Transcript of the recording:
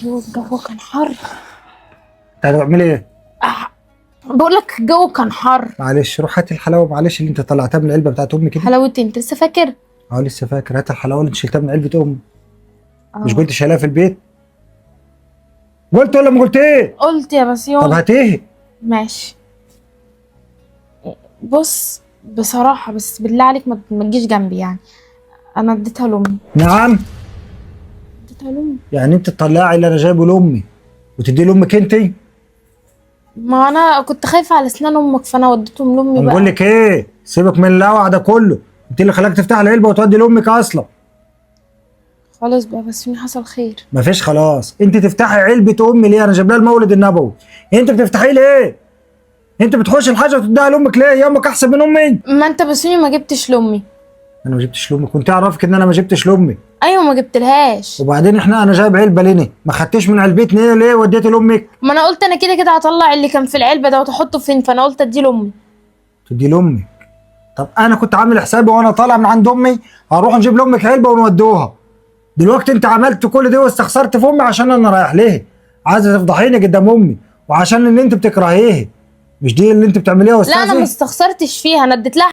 ايوه الجو كان حر. انت هتعملي ايه؟ بقول لك الجو كان حر. معلش روح هات الحلاوه، معلش اللي انت طلعتها من العلبه بتاعت امي كده. حلاوتي انت لسه فاكر؟ اه لسه فاكر، هات الحلاوه اللي انت شلتها من علبه امي. مش اه قلت شايلها في البيت؟ قلت ولا ما قلت ايه؟ قلت يا بسيون. طب هاتيه. ماشي. بص بصراحة بس بالله عليك ما تجيش جنبي يعني. انا اديتها لامي. نعم؟ اديتها لامي. يعني انت تطلعي اللي انا جايبه لامي وتديه لامك انت؟ ما انا كنت خايفة على اسنان امك فانا وديتهم لامي هنقول بقى. لك ايه؟ سيبك من اللوع ده كله، انت اللي خلاك تفتح العلبه وتودي لامك اصلا. خلاص بقى بسيوني حصل خير. مفيش خلاص، انت تفتحي علبه امي ليه؟ انا جايب لها المولد النبوي، انت بتفتحيه ليه؟ انت بتخش الحاجه وتديها لامك ليه؟ يا امك احسن من امي. ما انت بسيوني ما جبتش لامي. انا ما جبتش لامي؟ كنت اعرفك ان انا ما جبتش لامي. ايوه ما جبتلهاش. وبعدين انا جايب علبه ليه؟ ما خدتش من علبتنا ايه ليه وديته لامك؟ ما انا قلت انا كده كده هطلع اللي كان في العلبة ده وتحطه فين، فانا قلت اديه لامي. تدي لامك؟ طب انا كنت عامل حسابي وانا طالع من عند امي هروح نجيب لامك علبه ونودوها. دلوقتي انت عملت كل ده واستخسرت في امي عشان انا رايح ليه؟ عايزه تفضحيني قدام امي وعشان ان انت بتكرهيه. مش دي اللي انت بتعمليها يا لا انا استاذه؟ ما استخسرتش فيها، انا اديت لها